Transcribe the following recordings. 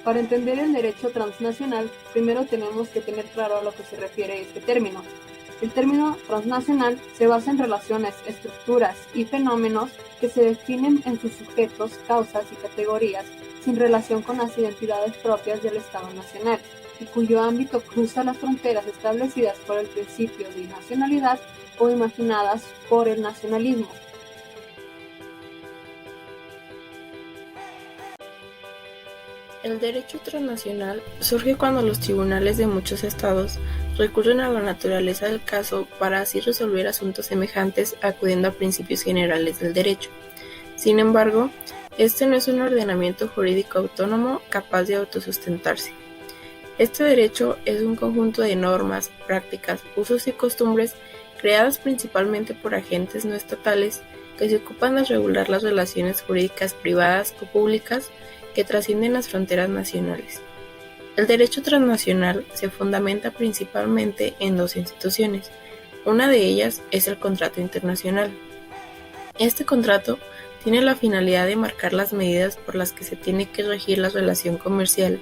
Para entender el derecho transnacional, primero tenemos que tener claro a lo que se refiere este término. El término transnacional se basa en relaciones, estructuras y fenómenos que se definen en sus sujetos, causas y categorías sin relación con las identidades propias del Estado nacional y cuyo ámbito cruza las fronteras establecidas por el principio de nacionalidad o imaginadas por el nacionalismo. El derecho transnacional surge cuando los tribunales de muchos estados recurren a la naturaleza del caso para así resolver asuntos semejantes acudiendo a principios generales del derecho. Sin embargo, este no es un ordenamiento jurídico autónomo capaz de autosustentarse. Este derecho es un conjunto de normas, prácticas, usos y costumbres creadas principalmente por agentes no estatales que se ocupan de regular las relaciones jurídicas privadas o públicas que trascienden las fronteras nacionales. El derecho transnacional se fundamenta principalmente en dos instituciones. Una de ellas es el contrato internacional. Este contrato tiene la finalidad de marcar las medidas por las que se tiene que regir la relación comercial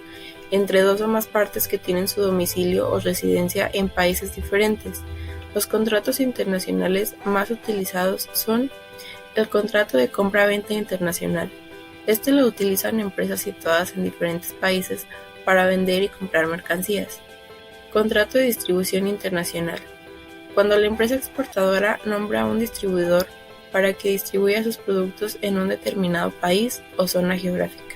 entre dos o más partes que tienen su domicilio o residencia en países diferentes. Los contratos internacionales más utilizados son el contrato de compra-venta internacional. Este lo utilizan empresas situadas en diferentes países para vender y comprar mercancías. Contrato de distribución internacional. Cuando la empresa exportadora nombra a un distribuidor para que distribuya sus productos en un determinado país o zona geográfica.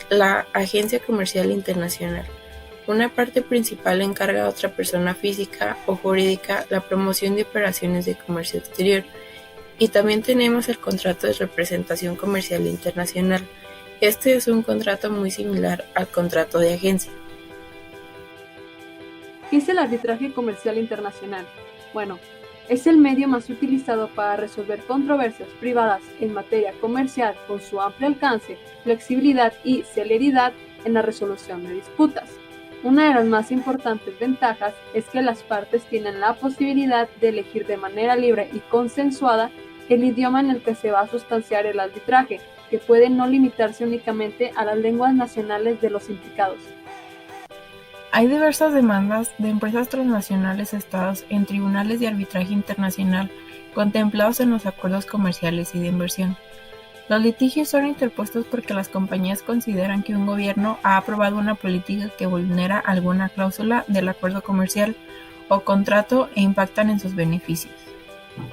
La agencia comercial internacional. Una parte principal encarga a otra persona física o jurídica la promoción de operaciones de comercio exterior. Y también tenemos el contrato de representación comercial internacional. Este es un contrato muy similar al contrato de agencia. ¿Qué es el arbitraje comercial internacional? Bueno, es el medio más utilizado para resolver controversias privadas en materia comercial con su amplio alcance, flexibilidad y celeridad en la resolución de disputas. Una de las más importantes ventajas es que las partes tienen la posibilidad de elegir de manera libre y consensuada el idioma en el que se va a sustanciar el arbitraje, que puede no limitarse únicamente a las lenguas nacionales de los implicados. Hay diversas demandas de empresas transnacionales estados en tribunales de arbitraje internacional contemplados en los acuerdos comerciales y de inversión. Los litigios son interpuestos porque las compañías consideran que un gobierno ha aprobado una política que vulnera alguna cláusula del acuerdo comercial o contrato e impactan en sus beneficios.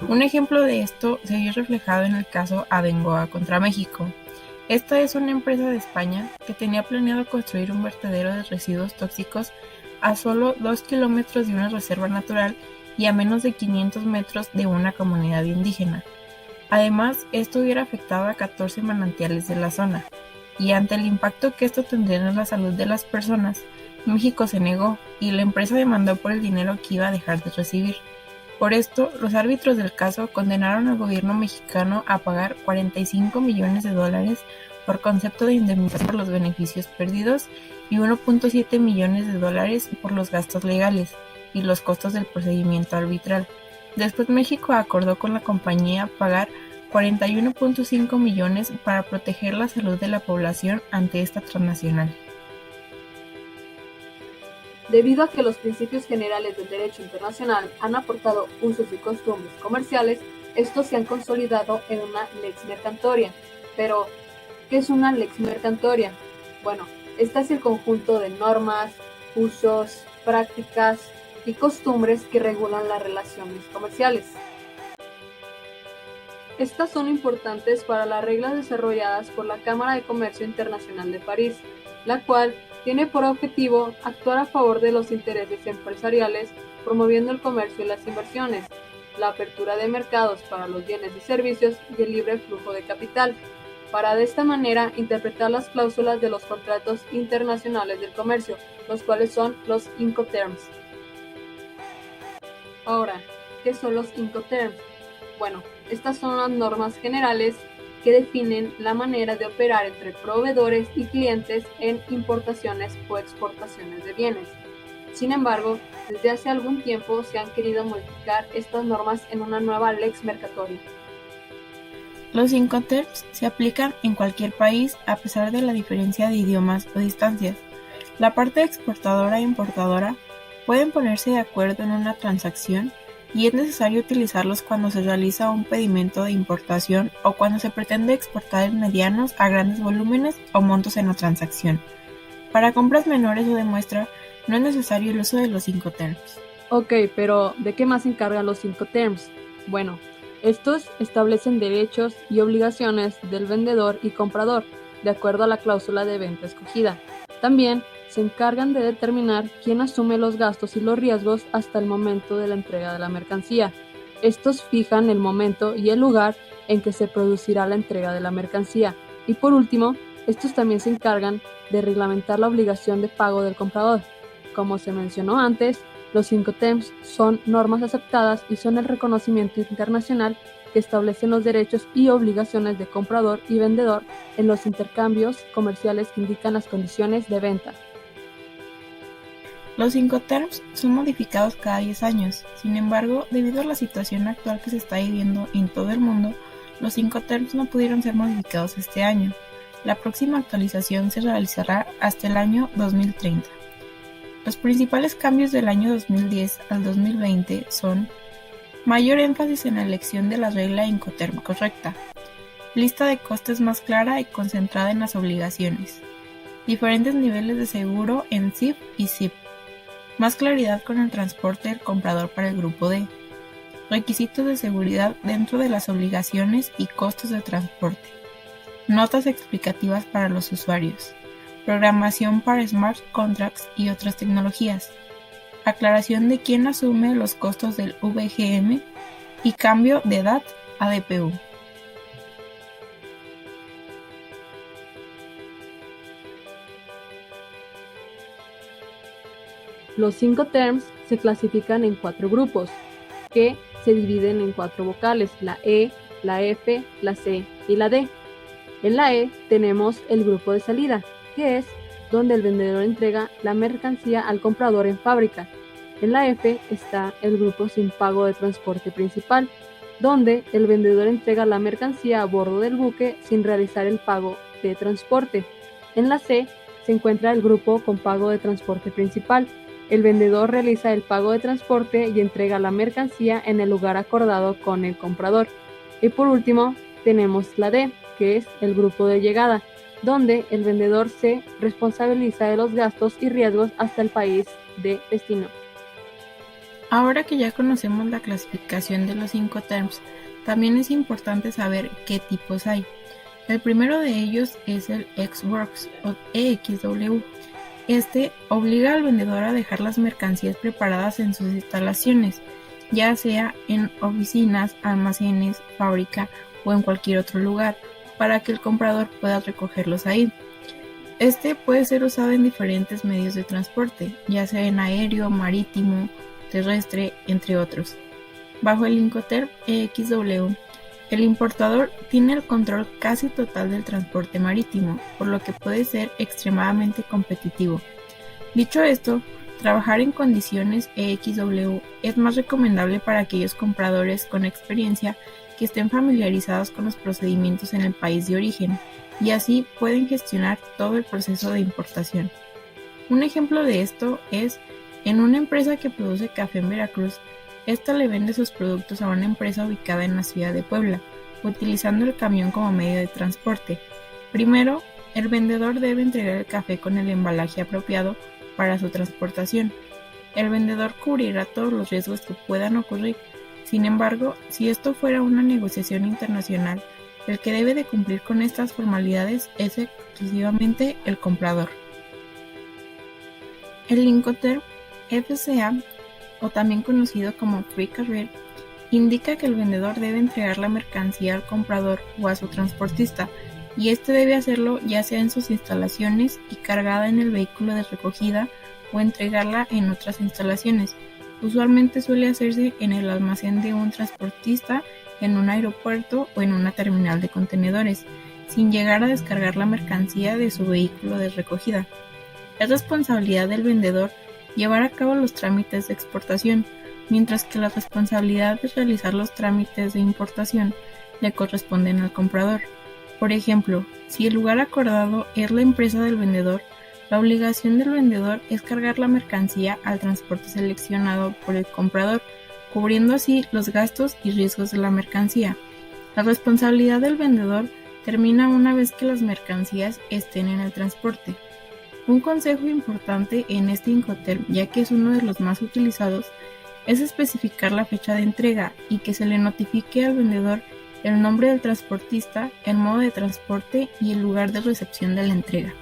Un ejemplo de esto se vio reflejado en el caso Abengoa contra México. Esta es una empresa de España que tenía planeado construir un vertedero de residuos tóxicos a solo 2 kilómetros de una reserva natural y a menos de 500 metros de una comunidad indígena. Además, esto hubiera afectado a 14 manantiales de la zona, y ante el impacto que esto tendría en la salud de las personas, México se negó y la empresa demandó por el dinero que iba a dejar de recibir. Por esto, los árbitros del caso condenaron al gobierno mexicano a pagar $45 millones por concepto de indemnización por los beneficios perdidos y $1.7 millones por los gastos legales y los costos del procedimiento arbitral. Después México acordó con la compañía pagar $41.5 millones para proteger la salud de la población ante esta transnacional. Debido a que los principios generales del derecho internacional han aportado usos y costumbres comerciales, estos se han consolidado en una lex mercatoria. Pero, ¿qué es una lex mercatoria? Bueno, esta es el conjunto de normas, usos, prácticas y costumbres que regulan las relaciones comerciales. Estas son importantes para las reglas desarrolladas por la Cámara de Comercio Internacional de París, la cual tiene por objetivo actuar a favor de los intereses empresariales, promoviendo el comercio y las inversiones, la apertura de mercados para los bienes y servicios y el libre flujo de capital, para de esta manera interpretar las cláusulas de los contratos internacionales del comercio, los cuales son los Incoterms. Ahora, ¿qué son los Incoterms? Bueno, estas son las normas generales que definen la manera de operar entre proveedores y clientes en importaciones o exportaciones de bienes. Sin embargo, desde hace algún tiempo se han querido modificar estas normas en una nueva lex mercatoria. Los Incoterms se aplican en cualquier país a pesar de la diferencia de idiomas o distancias. La parte exportadora e importadora pueden ponerse de acuerdo en una transacción y es necesario utilizarlos cuando se realiza un pedimento de importación o cuando se pretende exportar en medianos a grandes volúmenes o montos en la transacción. Para compras menores o de muestra, no es necesario el uso de los Incoterms. Ok, pero ¿de qué más se encargan los Incoterms? Bueno, estos establecen derechos y obligaciones del vendedor y comprador, de acuerdo a la cláusula de venta escogida. También se encargan de determinar quién asume los gastos y los riesgos hasta el momento de la entrega de la mercancía. Estos fijan el momento y el lugar en que se producirá la entrega de la mercancía. Y por último, estos también se encargan de reglamentar la obligación de pago del comprador. Como se mencionó antes, los Incoterms son normas aceptadas y son el reconocimiento internacional que establecen los derechos y obligaciones de comprador y vendedor en los intercambios comerciales que indican las condiciones de venta. Los Incoterms son modificados cada 10 años. Sin embargo, debido a la situación actual que se está viviendo en todo el mundo, los Incoterms no pudieron ser modificados este año. La próxima actualización se realizará hasta el año 2030. Los principales cambios del año 2010 al 2020 son: mayor énfasis en la elección de la regla Incoterm correcta, lista de costes más clara y concentrada en las obligaciones, diferentes niveles de seguro en CIF y CIP, más claridad con el transporte del comprador para el grupo D, requisitos de seguridad dentro de las obligaciones y costos de transporte, notas explicativas para los usuarios, programación para smart contracts y otras tecnologías, aclaración de quién asume los costos del VGM y cambio de DAT a DPU. Los Incoterms se clasifican en 4 grupos, que se dividen en 4 vocales: la E, la F, la C y la D. En la E tenemos el grupo de salida, que es donde el vendedor entrega la mercancía al comprador en fábrica. En la F está el grupo sin pago de transporte principal, donde el vendedor entrega la mercancía a bordo del buque sin realizar el pago de transporte. En la C se encuentra el grupo con pago de transporte principal. El vendedor realiza el pago de transporte y entrega la mercancía en el lugar acordado con el comprador. Y por último, tenemos la D, que es el grupo de llegada, donde el vendedor se responsabiliza de los gastos y riesgos hasta el país de destino. Ahora que ya conocemos la clasificación de los Incoterms, también es importante saber qué tipos hay. El primero de ellos es el Ex-Works o EXW. Este obliga al vendedor a dejar las mercancías preparadas en sus instalaciones, ya sea en oficinas, almacenes, fábrica o en cualquier otro lugar, para que el comprador pueda recogerlos ahí. Este puede ser usado en diferentes medios de transporte, ya sea en aéreo, marítimo, terrestre, entre otros. Bajo el Incoterm EXW, el importador tiene el control casi total del transporte marítimo, por lo que puede ser extremadamente competitivo. Dicho esto, trabajar en condiciones EXW es más recomendable para aquellos compradores con experiencia que estén familiarizados con los procedimientos en el país de origen y así pueden gestionar todo el proceso de importación. Un ejemplo de esto es en una empresa que produce café en Veracruz. Esta le vende sus productos a una empresa ubicada en la ciudad de Puebla, utilizando el camión como medio de transporte. Primero, el vendedor debe entregar el café con el embalaje apropiado para su transportación. El vendedor cubrirá todos los riesgos que puedan ocurrir. Sin embargo, si esto fuera una negociación internacional, el que debe de cumplir con estas formalidades es exclusivamente el comprador. El Incoterm FCA, o también conocido como Free Carrier, indica que el vendedor debe entregar la mercancía al comprador o a su transportista, y este debe hacerlo ya sea en sus instalaciones y cargada en el vehículo de recogida o entregarla en otras instalaciones. Usualmente suele hacerse en el almacén de un transportista, en un aeropuerto o en una terminal de contenedores, sin llegar a descargar la mercancía de su vehículo de recogida. Es responsabilidad del vendedor llevar a cabo los trámites de exportación, mientras que la responsabilidad de realizar los trámites de importación le corresponden al comprador. Por ejemplo, si el lugar acordado es la empresa del vendedor, la obligación del vendedor es cargar la mercancía al transporte seleccionado por el comprador, cubriendo así los gastos y riesgos de la mercancía. La responsabilidad del vendedor termina una vez que las mercancías estén en el transporte. Un consejo importante en este Incoterm, ya que es uno de los más utilizados, es especificar la fecha de entrega y que se le notifique al vendedor el nombre del transportista, el modo de transporte y el lugar de recepción de la entrega.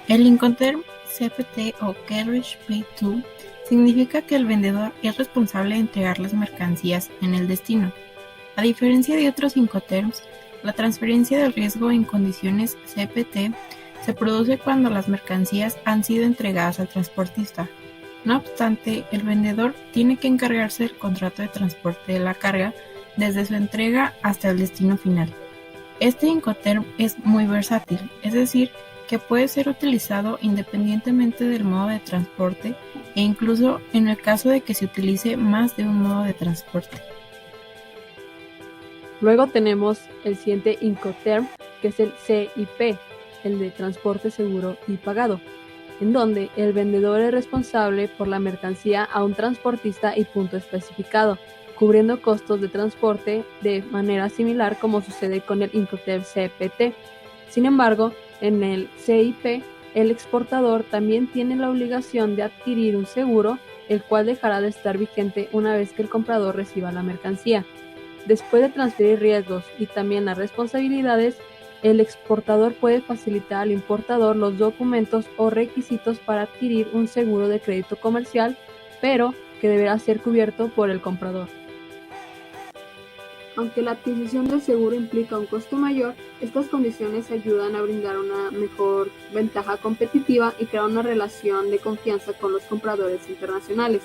El Incoterm CPT o Carriage Paid To significa que el vendedor es responsable de entregar las mercancías en el destino. A diferencia de otros Incoterms, la transferencia del riesgo en condiciones CPT se produce cuando las mercancías han sido entregadas al transportista. No obstante, el vendedor tiene que encargarse del contrato de transporte de la carga desde su entrega hasta el destino final. Este Incoterm es muy versátil, es decir, que puede ser utilizado independientemente del modo de transporte e incluso en el caso de que se utilice más de un modo de transporte. Luego tenemos el siguiente Incoterm, que es el CIP, el de transporte seguro y pagado, en donde el vendedor es responsable por la mercancía a un transportista y punto especificado, cubriendo costos de transporte de manera similar como sucede con el Incoterm CPT. Sin embargo, en el CIP, el exportador también tiene la obligación de adquirir un seguro, el cual dejará de estar vigente una vez que el comprador reciba la mercancía. Después de transferir riesgos y también las responsabilidades, el exportador puede facilitar al importador los documentos o requisitos para adquirir un seguro de crédito comercial, pero que deberá ser cubierto por el comprador. Aunque la adquisición del seguro implica un costo mayor, estas condiciones ayudan a brindar una mejor ventaja competitiva y crear una relación de confianza con los compradores internacionales.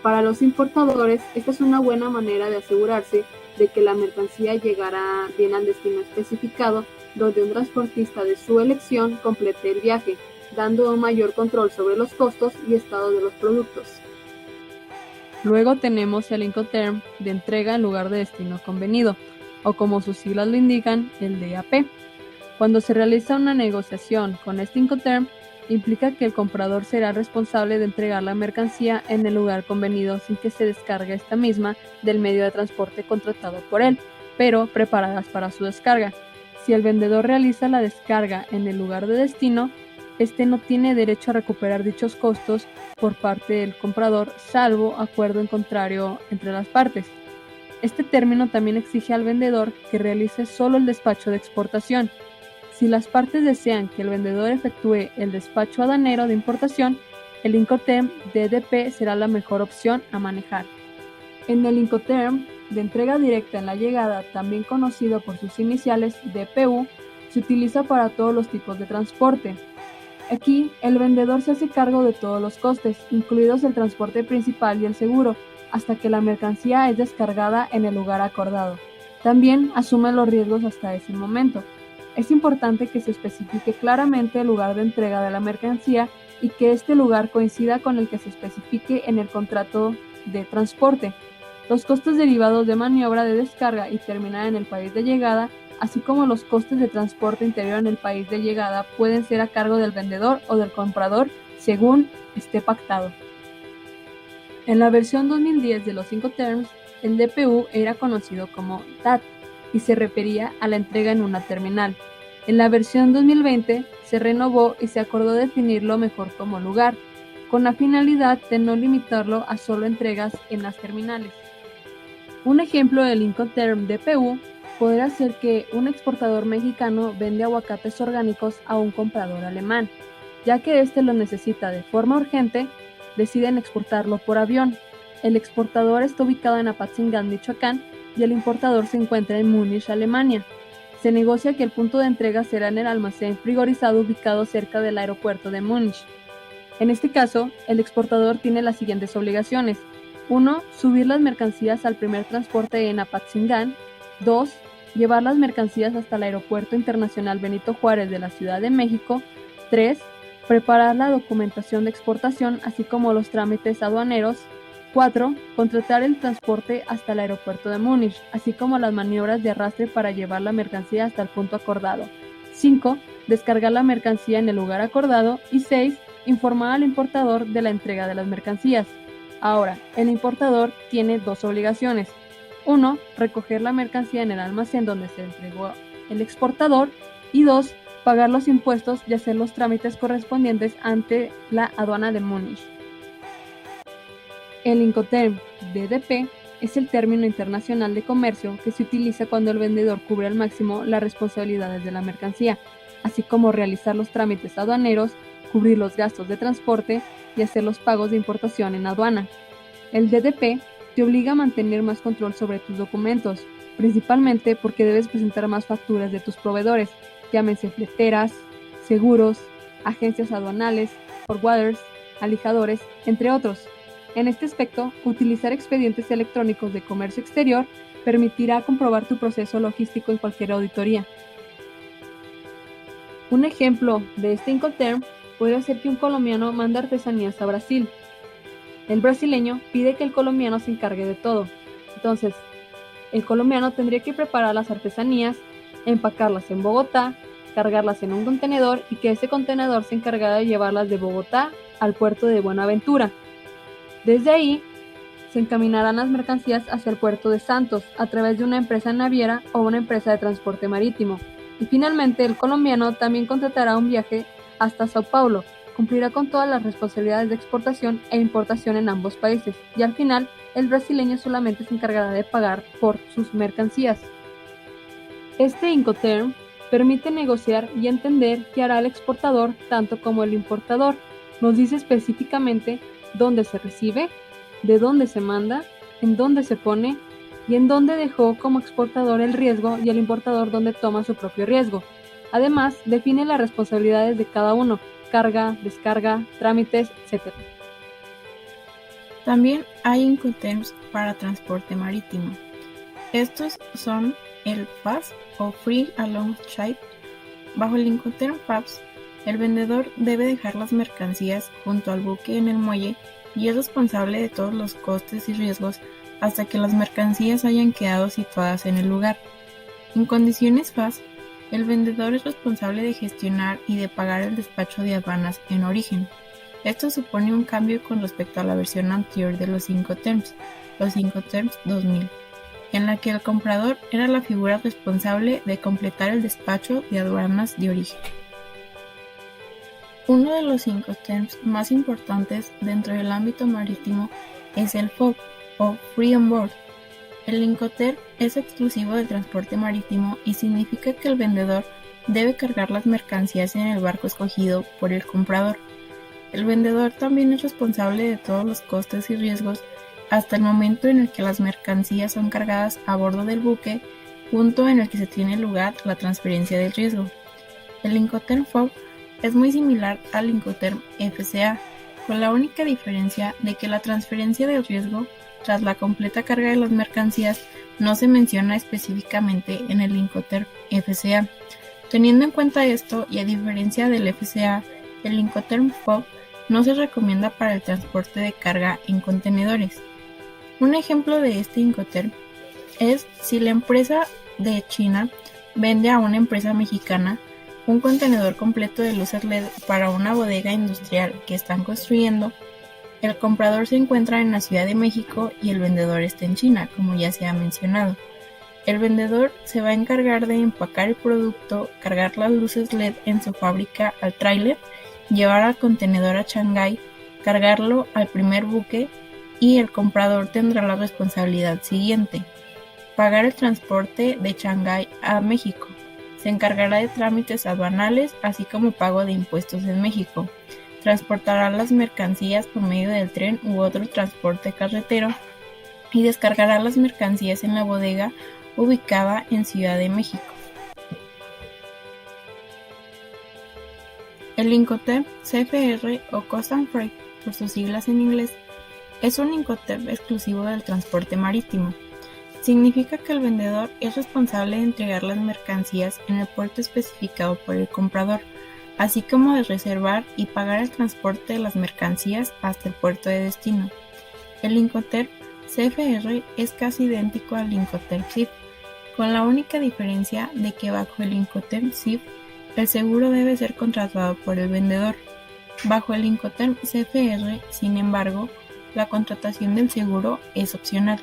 Para los importadores, esta es una buena manera de asegurarse de que la mercancía llegará bien al destino especificado, donde un transportista de su elección complete el viaje, dando un mayor control sobre los costos y estado de los productos. Luego tenemos el Incoterm de entrega en lugar de destino convenido, o como sus siglas lo indican, el DAP. Cuando se realiza una negociación con este Incoterm, implica que el comprador será responsable de entregar la mercancía en el lugar convenido sin que se descargue esta misma del medio de transporte contratado por él, pero preparadas para su descarga. Si el vendedor realiza la descarga en el lugar de destino, este no tiene derecho a recuperar dichos costos por parte del comprador, salvo acuerdo en contrario entre las partes. Este término también exige al vendedor que realice solo el despacho de exportación. Si las partes desean que el vendedor efectúe el despacho aduanero de importación, el Incoterm DDP será la mejor opción a manejar. En el Incoterm de entrega directa en la llegada, también conocido por sus iniciales DPU, se utiliza para todos los tipos de transporte. Aquí, el vendedor se hace cargo de todos los costes, incluidos el transporte principal y el seguro, hasta que la mercancía es descargada en el lugar acordado. También asume los riesgos hasta ese momento. Es importante que se especifique claramente el lugar de entrega de la mercancía y que este lugar coincida con el que se especifique en el contrato de transporte. Los costos derivados de maniobra de descarga y terminada en el país de llegada, así como los costes de transporte interior en el país de llegada, pueden ser a cargo del vendedor o del comprador según esté pactado. En la versión 2010 de los Incoterms, el DPU era conocido como TAT y se refería a la entrega en una terminal. En la versión 2020 se renovó y se acordó definirlo mejor como lugar, con la finalidad de no limitarlo a solo entregas en las terminales. Un ejemplo del Incoterm DPU podría ser que un exportador mexicano vende aguacates orgánicos a un comprador alemán. Ya que éste lo necesita de forma urgente, deciden exportarlo por avión. El exportador está ubicado en Apatzingán, Michoacán, y el importador se encuentra en Múnich, Alemania. Se negocia que el punto de entrega será en el almacén frigorizado ubicado cerca del aeropuerto de Múnich. En este caso, el exportador tiene las siguientes obligaciones. 1. Subir las mercancías al primer transporte en Apatzingán. 2. Llevar las mercancías hasta el Aeropuerto Internacional Benito Juárez de la Ciudad de México. 3. Preparar la documentación de exportación, así como los trámites aduaneros. 4. Contratar el transporte hasta el aeropuerto de Múnich, así como las maniobras de arrastre para llevar la mercancía hasta el punto acordado. 5. Descargar la mercancía en el lugar acordado. Y 6. Informar al importador de la entrega de las mercancías. Ahora, el importador tiene dos obligaciones. 1. Recoger la mercancía en el almacén donde se entregó el exportador. Y 2. Pagar los impuestos y hacer los trámites correspondientes ante la aduana de Múnich. El Incoterm DDP es el término internacional de comercio que se utiliza cuando el vendedor cubre al máximo las responsabilidades de la mercancía, así como realizar los trámites aduaneros, cubrir los gastos de transporte y hacer los pagos de importación en aduana. El DDP te obliga a mantener más control sobre tus documentos, principalmente porque debes presentar más facturas de tus proveedores, llámense fleteras, seguros, agencias aduanales, forwarders, alijadores, entre otros. En este aspecto, utilizar expedientes electrónicos de comercio exterior permitirá comprobar tu proceso logístico en cualquier auditoría. Un ejemplo de este Incoterm podría ser que un colombiano mande artesanías a Brasil. El brasileño pide que el colombiano se encargue de todo. Entonces, el colombiano tendría que preparar las artesanías, empacarlas en Bogotá, cargarlas en un contenedor y que ese contenedor se encargara de llevarlas de Bogotá al puerto de Buenaventura. Desde ahí, se encaminarán las mercancías hacia el puerto de Santos a través de una empresa naviera o una empresa de transporte marítimo. Y finalmente, el colombiano también contratará un viaje hasta Sao Paulo, cumplirá con todas las responsabilidades de exportación e importación en ambos países, y al final, el brasileño solamente se encargará de pagar por sus mercancías. Este Incoterm permite negociar y entender qué hará el exportador tanto como el importador. Nos dice específicamente dónde se recibe, de dónde se manda, en dónde se pone y en dónde dejó como exportador el riesgo y el importador dónde toma su propio riesgo. Además, define las responsabilidades de cada uno, carga, descarga, trámites, etc. También hay Incoterms para transporte marítimo. Estos son el FAS o Free Along Ship. Bajo el Incoterm FAS, el vendedor debe dejar las mercancías junto al buque en el muelle y es responsable de todos los costes y riesgos hasta que las mercancías hayan quedado situadas en el lugar. En condiciones FAS, el vendedor es responsable de gestionar y de pagar el despacho de aduanas en origen. Esto supone un cambio con respecto a la versión anterior de los Incoterms, los Incoterms 2000, en la que el comprador era la figura responsable de completar el despacho de aduanas de origen. Uno de los Incoterms más importantes dentro del ámbito marítimo es el FOB o Free on Board. El Incoterm es exclusivo del transporte marítimo y significa que el vendedor debe cargar las mercancías en el barco escogido por el comprador. El vendedor también es responsable de todos los costes y riesgos hasta el momento en el que las mercancías son cargadas a bordo del buque, punto en el que se tiene lugar la transferencia del riesgo. El Incoterm FOB es muy similar al Incoterm FCA, con la única diferencia de que la transferencia del riesgo tras la completa carga de las mercancías no se menciona específicamente en el Incoterm FCA. Teniendo en cuenta esto, y a diferencia del FCA, el Incoterm FOB no se recomienda para el transporte de carga en contenedores. Un ejemplo de este Incoterm es si la empresa de China vende a una empresa mexicana un contenedor completo de luces LED para una bodega industrial que están construyendo. El comprador se encuentra en la Ciudad de México y el vendedor está en China, como ya se ha mencionado. El vendedor se va a encargar de empacar el producto, cargar las luces LED en su fábrica al tráiler, llevar al contenedor a Shanghái, cargarlo al primer buque y el comprador tendrá la responsabilidad siguiente: pagar el transporte de Shanghái a México. Se encargará de trámites aduanales, así como pago de impuestos en México. Transportará las mercancías por medio del tren u otro transporte carretero y descargará las mercancías en la bodega ubicada en Ciudad de México. El Incoterm CFR o Coast Freight, por sus siglas en inglés, es un Incoterm exclusivo del transporte marítimo. Significa que el vendedor es responsable de entregar las mercancías en el puerto especificado por el comprador, así como de reservar y pagar el transporte de las mercancías hasta el puerto de destino. El Incoterm CFR es casi idéntico al Incoterm SIF, con la única diferencia de que bajo el Incoterm SIF el seguro debe ser contratado por el vendedor. Bajo el Incoterm CFR, sin embargo, la contratación del seguro es opcional.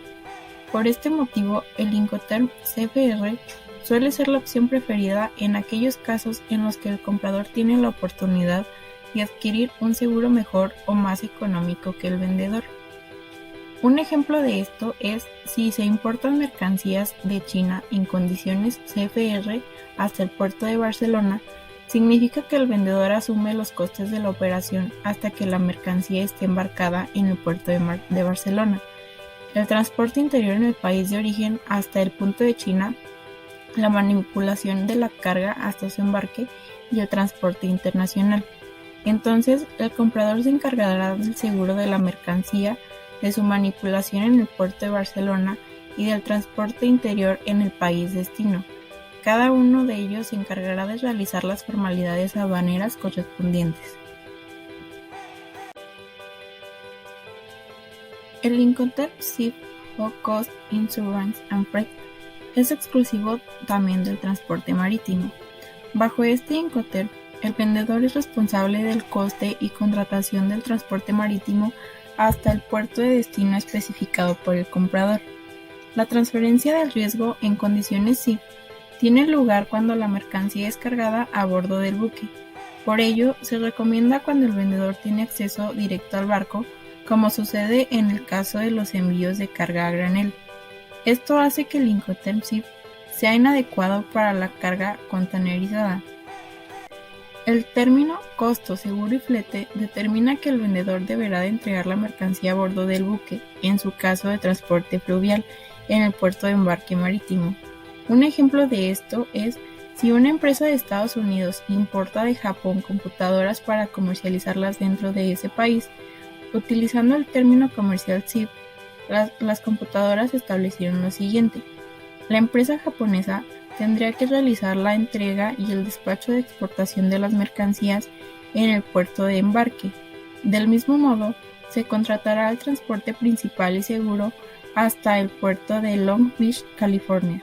Por este motivo, el Incoterm CFR suele ser la opción preferida en aquellos casos en los que el comprador tiene la oportunidad de adquirir un seguro mejor o más económico que el vendedor. Un ejemplo de esto es si se importan mercancías de China en condiciones CFR hasta el puerto de Barcelona, significa que el vendedor asume los costes de la operación hasta que la mercancía esté embarcada en el puerto de Barcelona, el transporte interior en el país de origen hasta el punto de China, la manipulación de la carga hasta su embarque y el transporte internacional. Entonces, el comprador se encargará del seguro de la mercancía, de su manipulación en el puerto de Barcelona y del transporte interior en el país destino. Cada uno de ellos se encargará de realizar las formalidades aduaneras correspondientes. El Incoterm SIF o Cost, Insurance and Freight es exclusivo también del transporte marítimo. Bajo este Incoterm, el vendedor es responsable del coste y contratación del transporte marítimo hasta el puerto de destino especificado por el comprador. La transferencia del riesgo en condiciones SIF tiene lugar cuando la mercancía es cargada a bordo del buque. Por ello, se recomienda cuando el vendedor tiene acceso directo al barco, como sucede en el caso de los envíos de carga a granel. Esto hace que el Incoterm SIF sea inadecuado para la carga containerizada. El término costo, seguro y flete determina que el vendedor deberá de entregar la mercancía a bordo del buque, en su caso de transporte fluvial, en el puerto de embarque marítimo. Un ejemplo de esto es si una empresa de Estados Unidos importa de Japón computadoras para comercializarlas dentro de ese país. Utilizando el término comercial SIF, las computadoras establecieron lo siguiente: la empresa japonesa tendría que realizar la entrega y el despacho de exportación de las mercancías en el puerto de embarque. Del mismo modo, se contratará el transporte principal y seguro hasta el puerto de Long Beach, California.